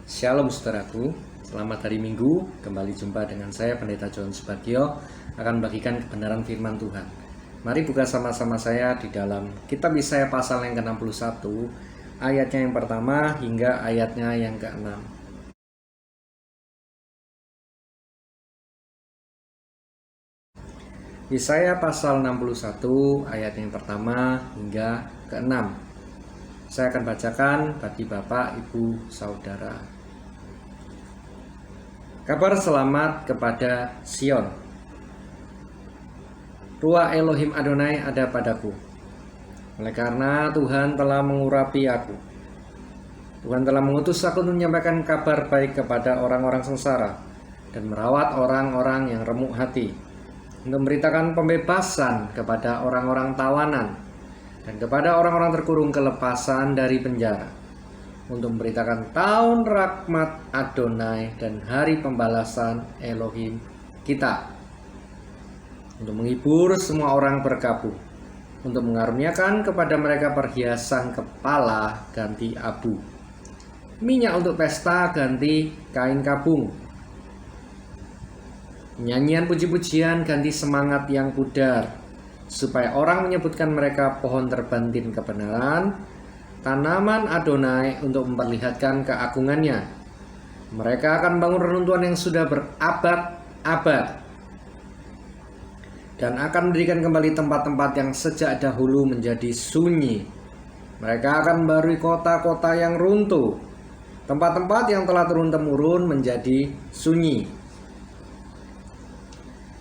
Shalom saudaraku, selamat hari Minggu. Kembali jumpa dengan saya Pendeta John Subagio akan membagikan kebenaran firman Tuhan. Mari buka sama-sama saya di dalam kitab Yesaya pasal yang ke-61, ayatnya yang pertama hingga ayatnya yang ke-6. Yesaya pasal 61 ayat yang pertama hingga ke-6. Saya akan bacakan bagi Bapak, Ibu, Saudara. Kabar selamat kepada Sion. Ruah Elohim Adonai ada padaku, oleh karena Tuhan telah mengurapi aku. Tuhan telah mengutus aku untuk menyampaikan kabar baik kepada orang-orang sengsara dan merawat orang-orang yang remuk hati, untuk memberitakan pembebasan kepada orang-orang tawanan dan kepada orang-orang terkurung kelepasan dari penjara, untuk memberitakan tahun rahmat Adonai dan hari pembalasan Elohim kita, untuk menghibur semua orang berkabung, untuk mengaruniakan kepada mereka perhiasan kepala ganti abu, minyak untuk pesta ganti kain kabung, nyanyian puji-pujian ganti semangat yang pudar, supaya orang menyebutkan mereka pohon terbantin kebenaran, tanaman Adonai untuk memperlihatkan keagungannya. Mereka akan bangun reruntuhan yang sudah berabad-abad dan akan mendirikan kembali tempat-tempat yang sejak dahulu menjadi sunyi. Mereka akan membarui kota-kota yang runtuh, tempat-tempat yang telah turun-temurun menjadi sunyi.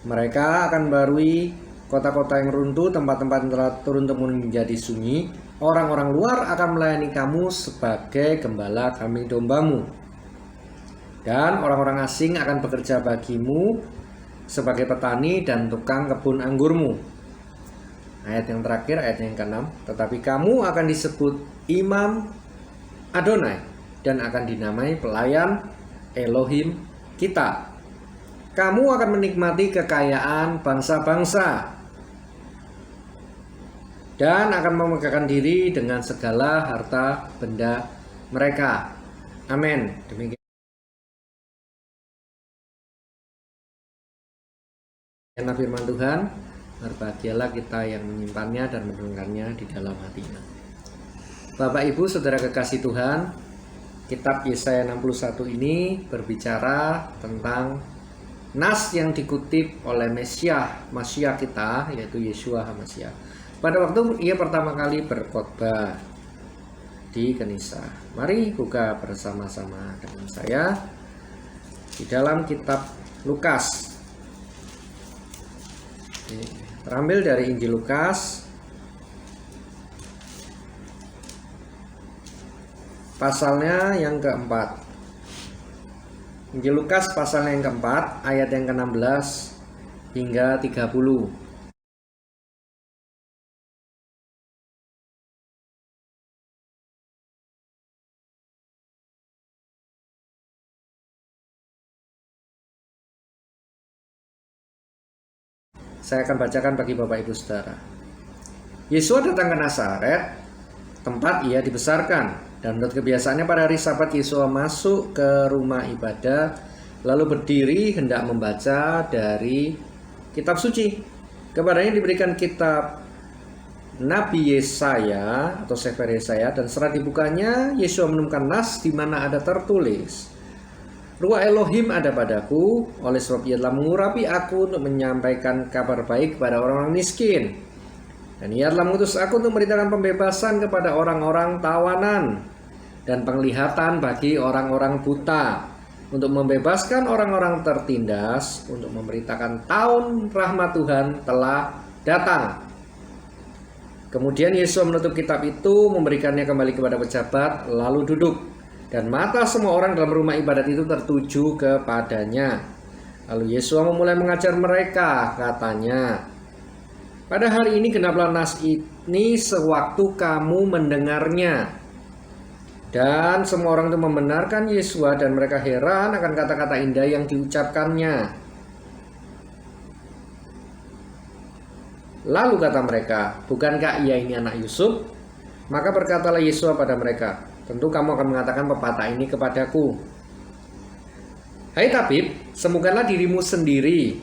Mereka akan membarui kota-kota yang runtuh, tempat-tempat yang telah turun-temurun menjadi sunyi. Orang-orang luar akan melayani kamu sebagai gembala kambing dombamu, dan orang-orang asing akan bekerja bagimu sebagai petani dan tukang kebun anggurmu. Ayat yang terakhir, ayat yang ke-6. Tetapi kamu akan disebut imam Adonai dan akan dinamai pelayan Elohim kita. Kamu akan menikmati kekayaan bangsa-bangsa dan akan memegahkan diri dengan segala harta benda mereka. Amin. Demikian firman Tuhan. Berbahagialah kita yang menyimpannya dan mendengarnya di dalam hatinya. Bapak, Ibu, Saudara kekasih Tuhan, kitab Yesaya 61 ini berbicara tentang nas yang dikutip oleh Mesias kita, yaitu Yeshua HaMashiach, pada waktu ia pertama kali berkhotbah di Kenisa. Mari buka bersama-sama dengan saya di dalam kitab Lukas. Terambil dari Injil Lukas pasalnya yang keempat. Injil Lukas pasalnya yang keempat, ayat yang ke-16 hingga 30. Saya akan bacakan bagi Bapak Ibu Saudara. Yesus datang ke Nazaret, tempat ia dibesarkan, dan menurut kebiasaannya pada hari Sabat Yesus masuk ke rumah ibadah, lalu berdiri hendak membaca dari kitab suci. Kepadanya diberikan kitab Nabi Yesaya atau Sefer Yesaya, dan setelah dibukanya Yesus menemukan nas di mana ada tertulis, Ruah Elohim ada padaku, oleh sebab ia telah mengurapi aku untuk menyampaikan kabar baik kepada orang-orang miskin, dan ia telah mengutus aku untuk memberitakan pembebasan kepada orang-orang tawanan dan penglihatan bagi orang-orang buta, untuk membebaskan orang-orang tertindas, untuk memberitakan tahun rahmat Tuhan telah datang. Kemudian Yesus menutup kitab itu, memberikannya kembali kepada pejabat, lalu duduk. Dan mata semua orang dalam rumah ibadat itu tertuju kepadanya. Lalu Yesus memulai mengajar mereka, katanya, pada hari ini genaplah nas ini sewaktu kamu mendengarnya. Dan semua orang itu membenarkan Yesus, dan mereka heran akan kata-kata indah yang diucapkannya. Lalu kata mereka, bukankah ia ini anak Yusuf? Maka berkatalah Yesus pada mereka, tentu kamu akan mengatakan pepatah ini kepadaku, Hai tabib, sembuhkanlah dirimu sendiri.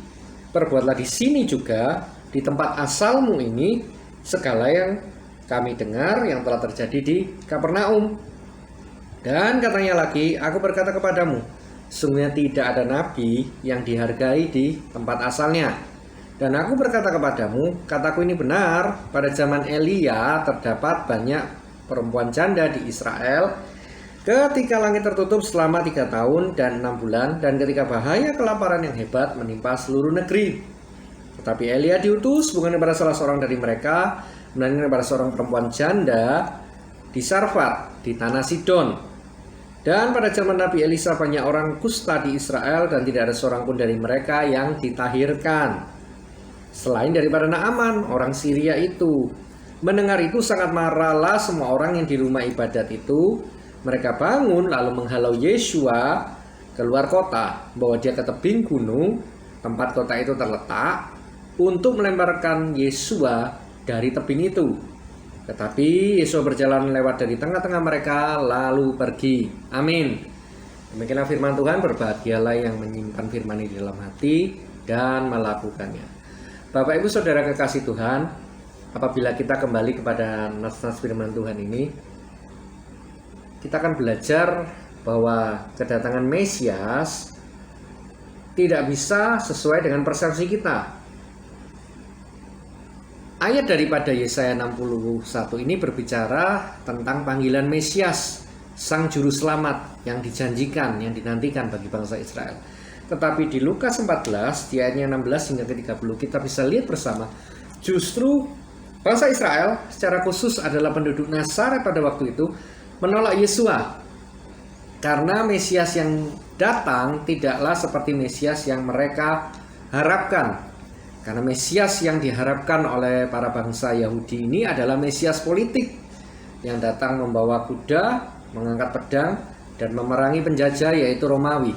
Perbuatlah di sini juga, di tempat asalmu ini, segala yang kami dengar yang telah terjadi di Kapernaum. Dan katanya lagi, aku berkata kepadamu, sungguhnya tidak ada nabi yang dihargai di tempat asalnya. Dan aku berkata kepadamu, kataku ini benar, pada zaman Elia terdapat banyak perempuan janda di Israel, ketika langit tertutup selama 3 tahun dan 6 bulan, dan ketika bahaya kelaparan yang hebat menimpa seluruh negeri. Tetapi Elia diutus bukan kepada salah seorang dari mereka, melainkan kepada seorang perempuan janda di Sarfat, di tanah Sidon. Dan pada zaman Nabi Elisa banyak orang kusta di Israel, dan tidak ada seorang pun dari mereka yang ditahirkan, selain daripada Naaman, orang Syria itu. Mendengar itu sangat marahlah semua orang yang di rumah ibadat itu. Mereka bangun lalu menghalau Yesua keluar kota, bawa dia ke tebing gunung tempat kota itu terletak, untuk melemparkan Yesua dari tebing itu. Tetapi Yesua berjalan lewat dari tengah-tengah mereka lalu pergi. Amin. Demikianlah firman Tuhan. Berbahagialah yang menyimpan firman ini di dalam hati dan melakukannya. Bapak Ibu Saudara kekasih Tuhan, apabila kita kembali kepada nas-nas firman Tuhan ini, kita akan belajar bahwa kedatangan Mesias tidak bisa sesuai dengan persepsi kita. Ayat daripada Yesaya 61 ini berbicara tentang panggilan Mesias, Sang Juru Selamat yang dijanjikan, yang dinantikan bagi bangsa Israel. Tetapi di Lukas 14, di ayatnya 16 hingga ke 30, kita bisa lihat bersama, justru bangsa Israel secara khusus adalah penduduk Nazaret pada waktu itu, menolak Yesua karena Mesias yang datang tidaklah seperti Mesias yang mereka harapkan. Karena Mesias yang diharapkan oleh para bangsa Yahudi ini adalah Mesias politik yang datang membawa kuda, mengangkat pedang, dan memerangi penjajah yaitu Romawi.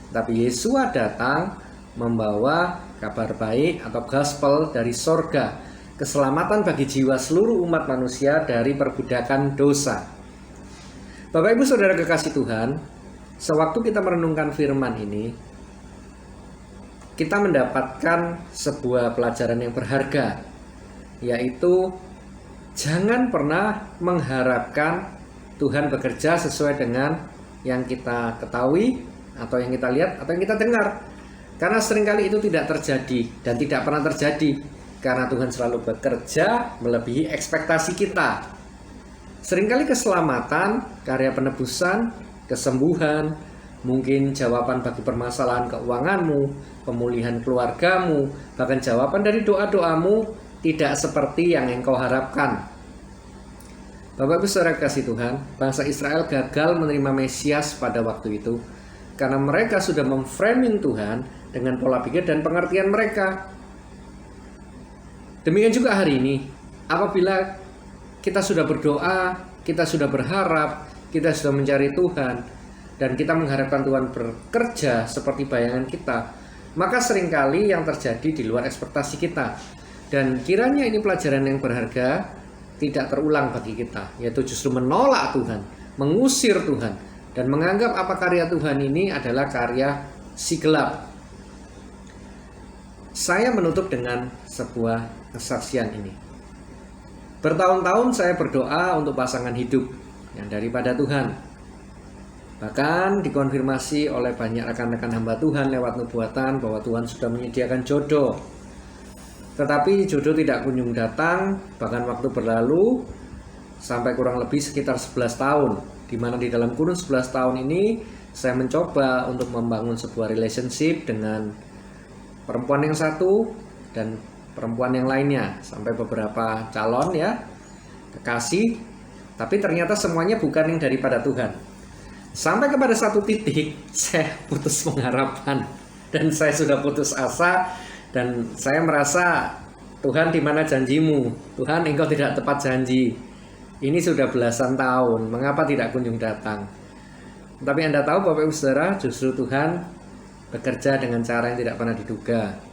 Tapi Yesua datang membawa kabar baik atau gospel dari sorga, keselamatan bagi jiwa seluruh umat manusia dari perbudakan dosa. Bapak Ibu Saudara kekasih Tuhan, sewaktu kita merenungkan firman ini, kita mendapatkan sebuah pelajaran yang berharga, yaitu jangan pernah mengharapkan Tuhan bekerja sesuai dengan yang kita ketahui, atau yang kita lihat, atau yang kita dengar. Karena seringkali itu tidak terjadi dan tidak pernah terjadi, karena Tuhan selalu bekerja melebihi ekspektasi kita. Seringkali keselamatan, karya penebusan, kesembuhan, mungkin jawaban bagi permasalahan keuanganmu, pemulihan keluargamu, bahkan jawaban dari doa-doamu tidak seperti yang engkau harapkan. Bapak Ibu Saudara kasih Tuhan, bangsa Israel gagal menerima Mesias pada waktu itu karena mereka sudah memframing Tuhan dengan pola pikir dan pengertian mereka. Demikian juga hari ini, apabila kita sudah berdoa, kita sudah berharap, kita sudah mencari Tuhan, dan kita mengharapkan Tuhan bekerja seperti bayangan kita, maka seringkali yang terjadi di luar ekspektasi kita. Dan kiranya ini pelajaran yang berharga tidak terulang bagi kita, yaitu justru menolak Tuhan, mengusir Tuhan, dan menganggap apa karya Tuhan ini adalah karya si gelap. Saya menutup dengan sebuah kesaksian ini. Bertahun-tahun saya berdoa untuk pasangan hidup yang daripada Tuhan. Bahkan dikonfirmasi oleh banyak rekan-rekan hamba Tuhan lewat nubuatan bahwa Tuhan sudah menyediakan jodoh. Tetapi jodoh tidak kunjung datang, bahkan waktu berlalu sampai kurang lebih sekitar 11 tahun. Di mana di dalam kurun 11 tahun ini saya mencoba untuk membangun sebuah relationship dengan perempuan yang satu dan perempuan yang lainnya, sampai beberapa calon ya, kekasih, tapi ternyata semuanya bukan yang daripada Tuhan. Sampai kepada satu titik saya putus pengharapan dan saya sudah putus asa, dan saya merasa, Tuhan di mana janjimu? Tuhan, engkau tidak tepat janji. Ini sudah belasan tahun, mengapa tidak kunjung datang? Tapi Anda tahu Bapak Ibu Saudara, justru Tuhan bekerja dengan cara yang tidak pernah diduga.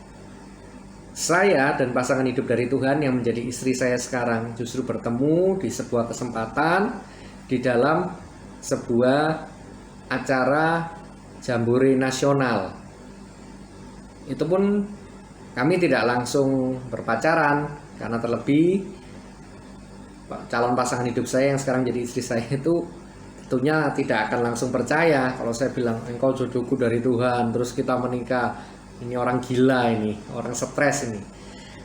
Saya dan pasangan hidup dari Tuhan yang menjadi istri saya sekarang justru bertemu di sebuah kesempatan di dalam sebuah acara jambore nasional. Itu pun kami tidak langsung berpacaran, karena terlebih calon pasangan hidup saya yang sekarang jadi istri saya itu tentunya tidak akan langsung percaya kalau saya bilang engkau jodohku dari Tuhan, terus kita menikah. Ini orang gila, ini orang stres ini.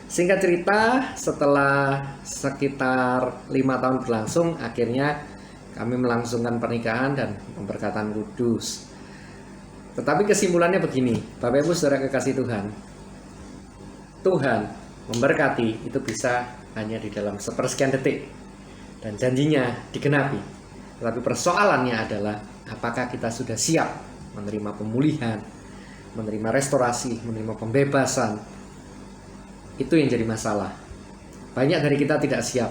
Singkat cerita, setelah sekitar 5 tahun berlangsung, akhirnya kami melangsungkan pernikahan dan pemberkatan kudus. Tetapi kesimpulannya begini, Bapak Ibu Saudara kekasih Tuhan, Tuhan memberkati itu bisa hanya di dalam sepersekian detik, dan janjinya digenapi. Tetapi persoalannya adalah apakah kita sudah siap menerima pemulihan, menerima restorasi, menerima pembebasan. Itu yang jadi masalah. Banyak dari kita tidak siap.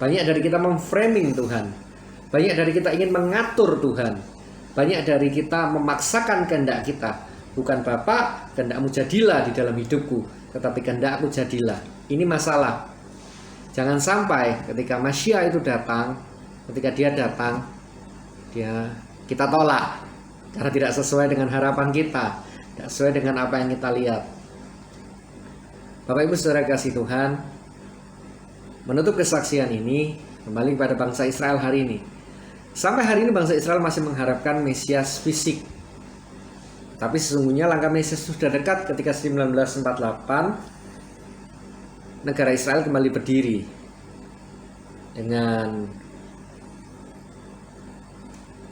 Banyak dari kita memframing Tuhan. Banyak dari kita ingin mengatur Tuhan. Banyak dari kita memaksakan kehendak kita. Bukan Bapa, kehendakmu jadilah di dalam hidupku, tetapi kehendakku jadilah. Ini masalah. Jangan sampai ketika Masya itu datang, ketika dia datang, kita tolak karena tidak sesuai dengan harapan kita, tidak sesuai dengan apa yang kita lihat. Bapak Ibu Saudara kasih Tuhan, menutup kesaksian ini kembali pada bangsa Israel hari ini. Sampai hari ini bangsa Israel masih mengharapkan Mesias fisik. Tapi sesungguhnya langkah Mesias sudah dekat ketika 1948 negara Israel kembali berdiri dengan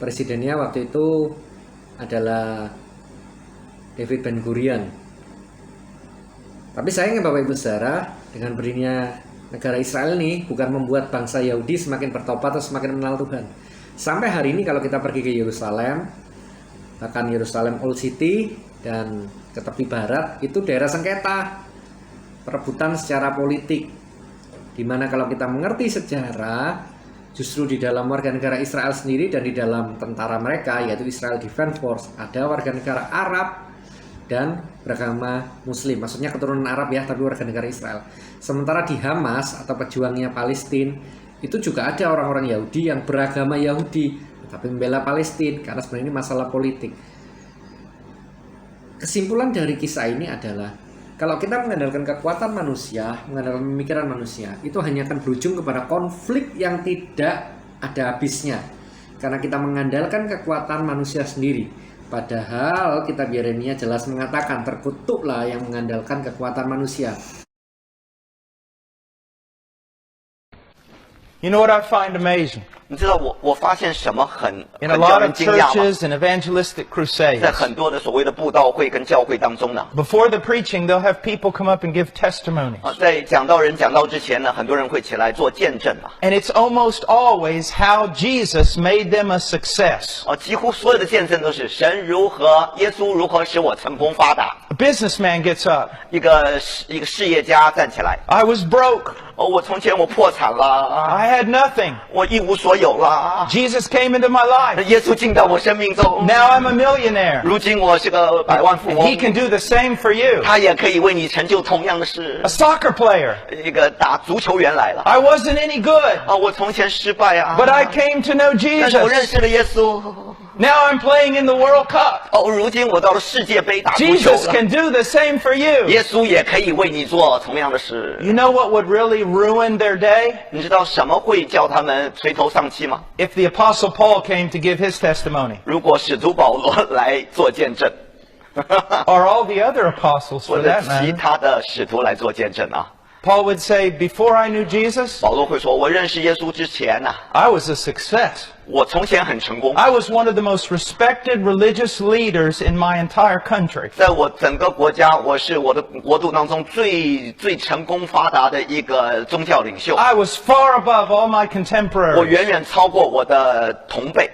presidennya waktu itu adalah David Ben-Gurion. Tapi sayangnya Bapak Ibu Saudara, dengan berdirinya negara Israel ini bukan membuat bangsa Yahudi semakin bertobat atau semakin mengenal Tuhan. Sampai hari ini kalau kita pergi ke Yerusalem, bahkan Yerusalem Old City dan ke tepi barat, itu daerah sengketa, perebutan secara politik. Dimana kalau kita mengerti sejarah, justru di dalam warga negara Israel sendiri dan di dalam tentara mereka, yaitu Israel Defense Force, ada warga negara Arab dan beragama Muslim. Maksudnya keturunan Arab ya, tapi warga negara Israel. Sementara di Hamas atau pejuangnya Palestina, itu juga ada orang-orang Yahudi yang beragama Yahudi, tapi membela Palestina, karena sebenarnya ini masalah politik. Kesimpulan dari kisah ini adalah, kalau kita mengandalkan kekuatan manusia, mengandalkan pemikiran manusia, itu hanya akan berujung kepada konflik yang tidak ada habisnya. Karena kita mengandalkan kekuatan manusia sendiri. Padahal kitab Yeremia jelas mengatakan, terkutuklah yang mengandalkan kekuatan manusia. You know what I find amazing? 你知道我发现什么很 In a 叫 lot 人 of 惊讶吗？ churches and evangelistic 在 crusades, 很多的所谓的布道会跟教会当中呢， before the preaching, they'll have people come up and give testimonies. 在讲道人讲道之前呢，很多人会起来做见证啊。 And it's almost always how Jesus made them a success. 几乎所有的见证都是神如何、耶稣如何使我成功发达。 A businessman gets up. 一个事业家站起来， I was broke. 我从前我破产了， I had nothing. 我一无所有了。 Jesus came into my life. 耶稣进到我生命中， Now I'm a millionaire. 如今我是个百万富 And 翁 he，can do the same for you. 他也可以为你成就同样的事 A。soccer player. 一个打足球员来了， I wasn't any good, 我从前失败啊， but I came to know 但是我认 Jesus. 识了耶稣。 Now I'm playing in the World Cup. 如今我到了世界杯打足球 Jesus 了， can do the same for you. 耶稣也可以为你做同样的事。 You know what would really ruin their day? 你知道什么会叫他们垂头丧气吗？ If the Apostle Paul came to give his testimony, 如果使徒保罗来做见证， or all the other apostles 或 for 者 that 其 matter. 他的使徒来做见证啊。 Paul would say, before I knew Jesus, 保罗会说：“我认识耶稣之前呢、 I was a success. 我从前很成功， I was one of the most respected religious leaders in my entire country. 在我整个国家，我是我的国度当中最成功发达的一个宗教领袖。 I was far above all my 我 contemporaries. 远远超过我的同辈，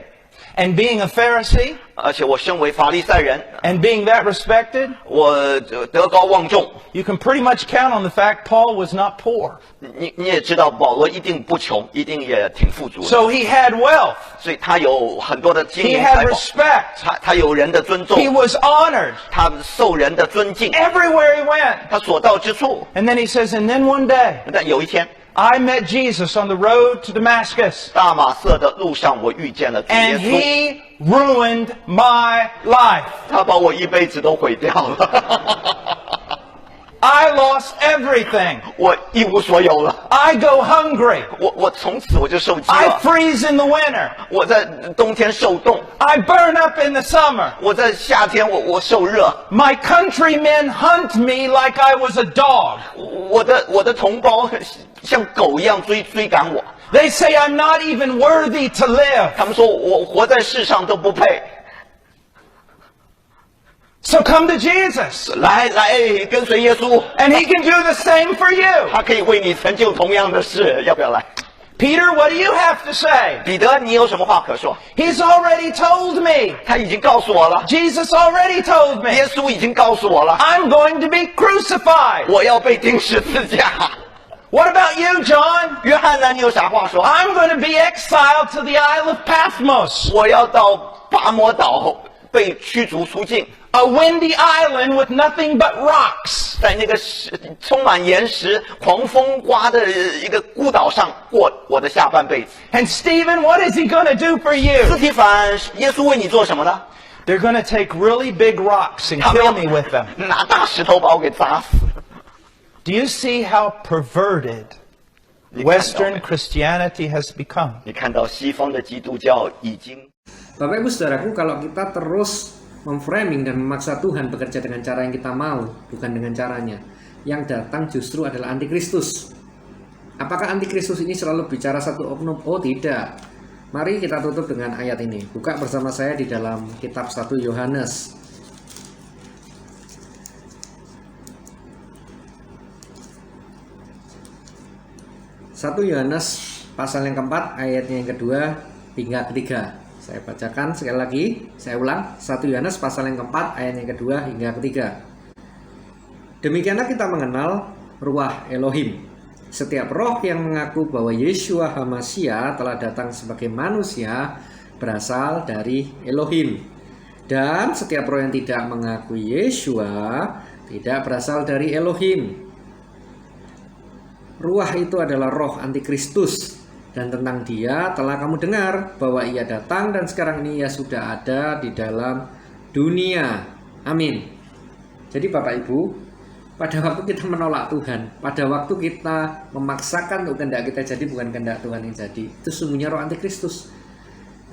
And being a Pharisee, 而且我身为法利赛人， and being that respected, 我德高望重。 you can pretty much count on the fact Paul was not poor. 你也知道，保罗一定不穷，一定也挺富足的， So he had wealth. 所以他有很多的金 He 银 had 财宝， respect. 他有人的尊重， He was honored 他受人的尊敬， everywhere he went. 他所到之处。 And then he says, and then one day, 但有一天， I met Jesus on the road to Damascus, 大马色的路上，我遇见了主耶 and 稣， He ruined my life. 他把我一辈子都毁掉了， I lost everything. 我一无所有了。 I go hungry. 我从此我就受饥 I 了， freeze in the winter. 我在冬天受冻， I burn up in the summer. 我在夏天我受热， My countrymen hunt me like I was a dog. 我的同胞像狗一样追赶我， They say I'm not even worthy to live. 他们说我活在世上都不配。 So come to Jesus, 来跟随耶稣， and He can do the same for you. 他可以为你成就同样的事，要不要来？ Peter, what do you have to say? 彼得，你有什么话可说？ He's already told me. 他已经告诉我了， Jesus already told me. 耶稣已经告诉我了， I'm going to be crucified. 我要被钉十字架。 What about you, John? 约翰呢？你有啥话说？ I'm going to be exiled to the Isle of Patmos, 我要到巴摩岛被驱逐出境， a windy island with nothing but rocks. 在那个充满岩石、狂风刮的一个孤岛上过我的下半辈子。 And Stephen, what is he going to do for 斯 you? 提凡，耶稣为你做什么呢？ They're going to take really big rocks and 他们 kill 要 me with them. 拿大石头把我给砸死。 Do you see how perverted 你看到 Western 没 Christianity has become? 你看到西方的基督教已经 Bapak Ibu Saudaraku, kalau kita terus memframing dan memaksa Tuhan bekerja dengan cara yang kita mau, bukan dengan caranya, yang datang justru adalah antikristus. Apakah antikristus ini selalu bicara satu oknum? Oh tidak. Mari kita tutup dengan ayat ini. Buka bersama saya di dalam kitab 1 Yohanes. 1 Yohanes pasal yang keempat, ayatnya yang kedua hingga ketiga. Saya bacakan sekali lagi, saya ulang. 1 Yohanes pasal yang keempat, ayat yang kedua hingga ketiga. Demikianlah kita mengenal ruah Elohim. Setiap roh yang mengaku bahwa Yeshua HaMashiach telah datang sebagai manusia berasal dari Elohim. Dan setiap roh yang tidak mengakui Yeshua tidak berasal dari Elohim. Ruah itu adalah roh antikristus, dan tentang dia telah kamu dengar bahwa ia datang dan sekarang ini ia sudah ada di dalam dunia. Amin. Jadi Bapak Ibu, pada waktu kita menolak Tuhan, pada waktu kita memaksakan untuk kehendak kita jadi bukan kehendak Tuhan yang jadi, itu sungguhnya roh antikristus.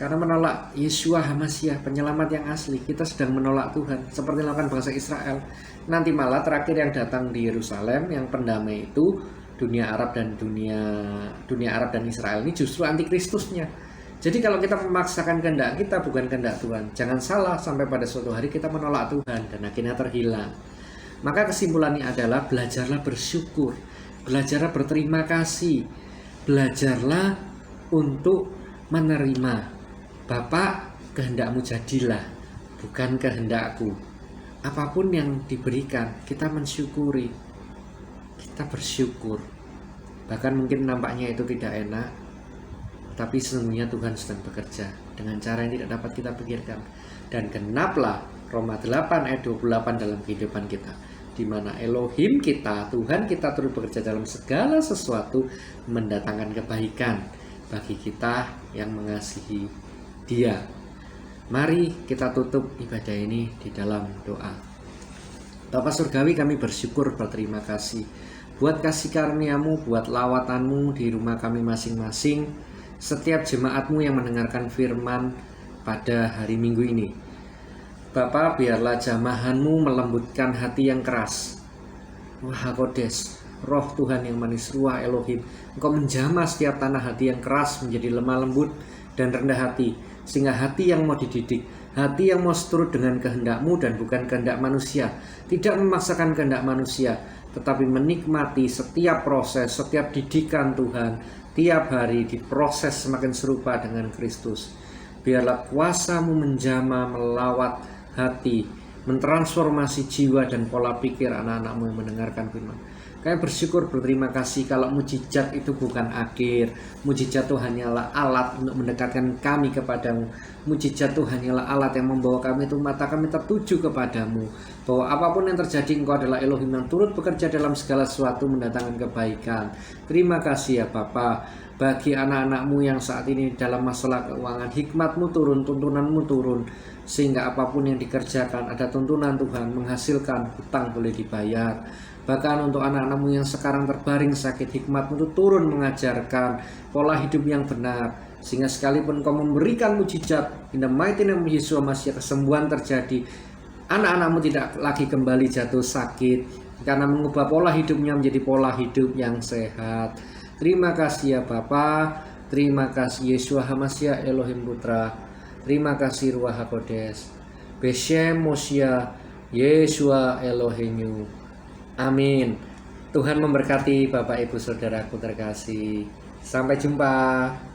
Karena menolak Yeshua HaMashiach, penyelamat yang asli, kita sedang menolak Tuhan, seperti melakukan bangsa Israel. Nanti malah terakhir yang datang di Yerusalem, yang pendamai itu dunia Arab dan Israel ini justru antikristusnya. Jadi kalau kita memaksakan kehendak kita bukan kehendak Tuhan, jangan salah sampai pada suatu hari kita menolak Tuhan dan akhirnya terhilang. Maka kesimpulannya adalah belajarlah bersyukur, belajarlah berterima kasih, belajarlah untuk menerima. Bapak, kehendakmu jadilah, bukan kehendakku. Apapun yang diberikan, kita mensyukuri, kita bersyukur. Bahkan mungkin nampaknya itu tidak enak, tapi sesungguhnya Tuhan sedang bekerja dengan cara yang tidak dapat kita pikirkan. Dan genaplah Roma 8 ayat 28 dalam kehidupan kita, di mana Elohim kita, Tuhan kita terus bekerja dalam segala sesuatu mendatangkan kebaikan bagi kita yang mengasihi Dia. Mari kita tutup ibadah ini di dalam doa. Bapa Surgawi, kami bersyukur, berterima kasih buat kasih karunia-Mu, buat lawatanmu di rumah kami masing-masing, setiap jemaat-Mu yang mendengarkan firman pada hari Minggu ini. Bapa, biarlah jamahan-Mu melembutkan hati yang keras. Wah Kodes, roh Tuhan yang manis, ruah Elohim, Engkau menjamah setiap tanah hati yang keras menjadi lemah lembut dan rendah hati, sehingga hati yang mau dididik, hati yang mau seturut dengan kehendak-Mu dan bukan kehendak manusia, tidak memaksakan kehendak manusia, tetapi menikmati setiap proses, setiap didikan Tuhan, tiap hari diproses semakin serupa dengan Kristus. Biarlah kuasa-Mu menjamah, melawat hati, mentransformasi jiwa dan pola pikir anak-anak-Mu yang mendengarkan firman. Kami bersyukur, berterima kasih kalau mujizat itu bukan akhir. Mujizat itu hanyalah alat untuk mendekatkan kami kepadamu. Mujizat itu hanyalah alat yang membawa kami itu mata kami tertuju kepadamu. Bahwa apapun yang terjadi, Engkau adalah Elohim yang turut bekerja dalam segala sesuatu mendatangkan kebaikan. Terima kasih ya Bapa. Bagi anak-anakmu yang saat ini dalam masalah keuangan, hikmatmu turun, tuntunanmu turun, sehingga apapun yang dikerjakan ada tuntunan Tuhan, menghasilkan hutang boleh dibayar. Bahkan untuk anak-anakmu yang sekarang terbaring sakit, hikmatmu itu turun mengajarkan pola hidup yang benar, sehingga sekalipun Kau memberikan mujizat, in the mighty name of Yesus Masih kesembuhan terjadi, anak-anakmu tidak lagi kembali jatuh sakit karena mengubah pola hidupnya menjadi pola hidup yang sehat. Terima kasih ya Bapa. Terima kasih Yeshua HaMashiach Elohim Putra. Terima kasih Ruach HaKodes. Beshem Moshiach Yeshua Elohim. Amin. Tuhan memberkati Bapak Ibu Saudaraku terkasih. Sampai jumpa.